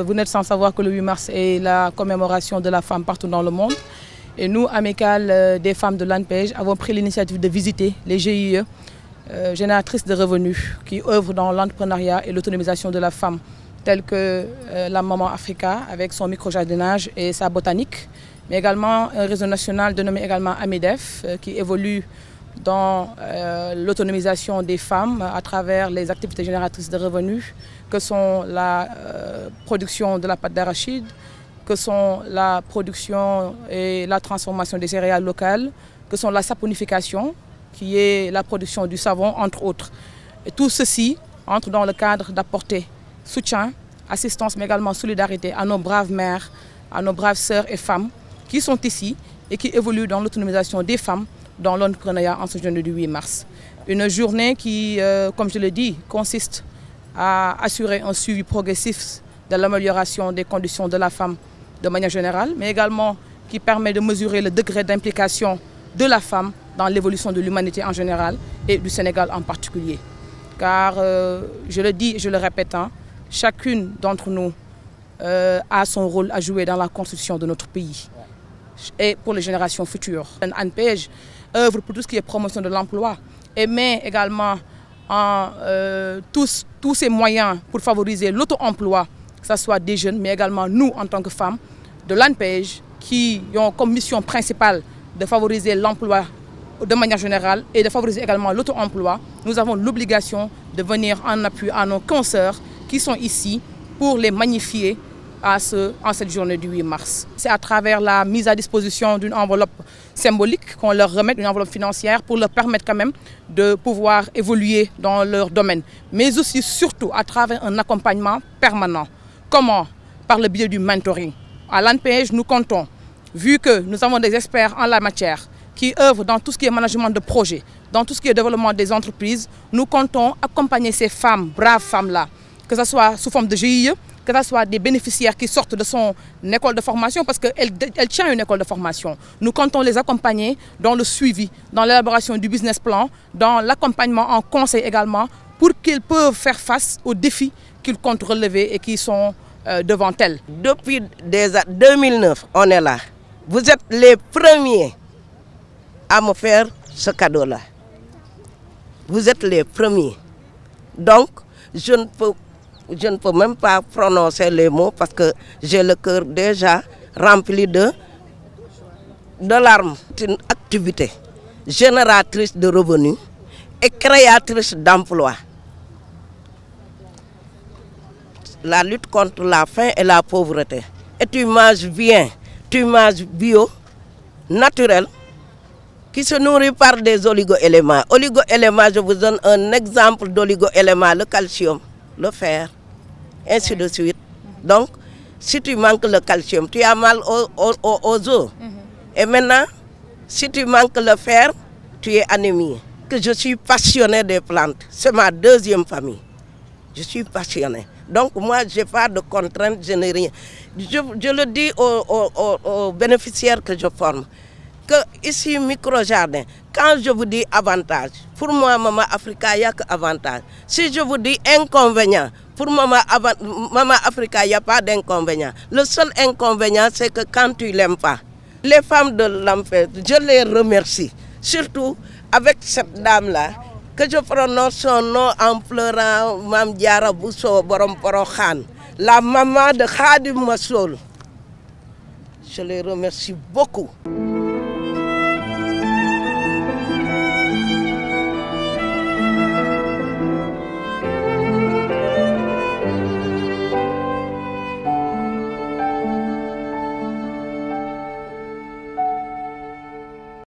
Vous n'êtes sans savoir que le 8 mars est la commémoration de la femme partout dans le monde. Et nous, Amicale des femmes de l'ANPEJ, avons pris l'initiative de visiter les GIE, génératrices de revenus, qui œuvrent dans l'entrepreneuriat et l'autonomisation de la femme, telles que la Maman Africa avec son micro-jardinage et sa botanique, mais également un réseau national dénommé également AMIDEF, qui évolue dans l'autonomisation des femmes à travers les activités génératrices de revenus, que sont la production de la pâte d'arachide, que sont la production et la transformation des céréales locales, que sont la saponification, qui est la production du savon, entre autres. Et tout ceci entre dans le cadre d'apporter soutien, assistance, mais également solidarité à nos braves mères, à nos braves sœurs et femmes qui sont ici et qui évoluent dans l'autonomisation des femmes dans l'entrepreneuriat en ce journée du 8 mars. Une journée qui, comme je l'ai dit, consiste à assurer un suivi progressif de l'amélioration des conditions de la femme de manière générale, mais également qui permet de mesurer le degré d'implication de la femme dans l'évolution de l'humanité en général et du Sénégal en particulier. Car, je le dis et je le répète, chacune d'entre nous a son rôle à jouer dans la construction de notre pays et pour les générations futures. ANPEJ œuvre pour tout ce qui est promotion de l'emploi et met également en tous ces moyens pour favoriser l'auto-emploi, que ce soit des jeunes, mais également nous en tant que femmes de l'ANPEJ qui ont comme mission principale de favoriser l'emploi de manière générale et de favoriser également l'auto-emploi. Nous avons l'obligation de venir en appui à nos consoeurs qui sont ici pour les magnifier en cette journée du 8 mars. C'est à travers la mise à disposition d'une enveloppe symbolique qu'on leur remet, une enveloppe financière, pour leur permettre quand même de pouvoir évoluer dans leur domaine. Mais aussi, surtout, à travers un accompagnement permanent. Comment? Par le biais du mentoring. À l'ANPEJ, nous comptons, vu que nous avons des experts en la matière, qui œuvrent dans tout ce qui est management de projet, dans tout ce qui est développement des entreprises, nous comptons accompagner ces femmes, braves femmes-là, que ce soit sous forme de GIE, que ce soit des bénéficiaires qui sortent de son école de formation, parce qu'elle tient une école de formation. Nous comptons les accompagner dans le suivi, dans l'élaboration du business plan, dans l'accompagnement en conseil également, pour qu'ils peuvent faire face aux défis qu'ils comptent relever et qui sont devant elles. Depuis 2009, on est là. Vous êtes les premiers à me faire ce cadeau-là. Vous êtes les premiers. Donc, je ne peux même pas prononcer les mots parce que j'ai le cœur déjà rempli de larmes. C'est une activité génératrice de revenus et créatrice d'emplois. La lutte contre la faim et la pauvreté. Et tu manges bien, tu manges bio, naturel, qui se nourrit par des oligo-éléments. Oligo-éléments, je vous donne un exemple d'oligo-éléments, le calcium, le fer, ainsi de suite. Donc, si tu manques le calcium, tu as mal aux os. Et maintenant, si tu manques le fer, tu es anémie. Que je suis passionnée des plantes. C'est ma deuxième famille. Je suis passionnée. Donc moi, je n'ai pas de contraintes, je n'ai rien. Je le dis aux bénéficiaires que je forme. Que ici, micro-jardin, quand je vous dis avantage, pour moi, Maman Africa, il n'y a qu'avantage. Si je vous dis inconvénient, pour Maman Africa, il n'y a pas d'inconvénient. Le seul inconvénient, c'est que quand tu ne l'aimes pas, les femmes de l'ANPEJ, je les remercie. Surtout avec cette dame-là, que je prononce son nom en pleurant, Mam Diara Bousso Borom Porokhan, la maman de Khadim Massoul. Je les remercie beaucoup.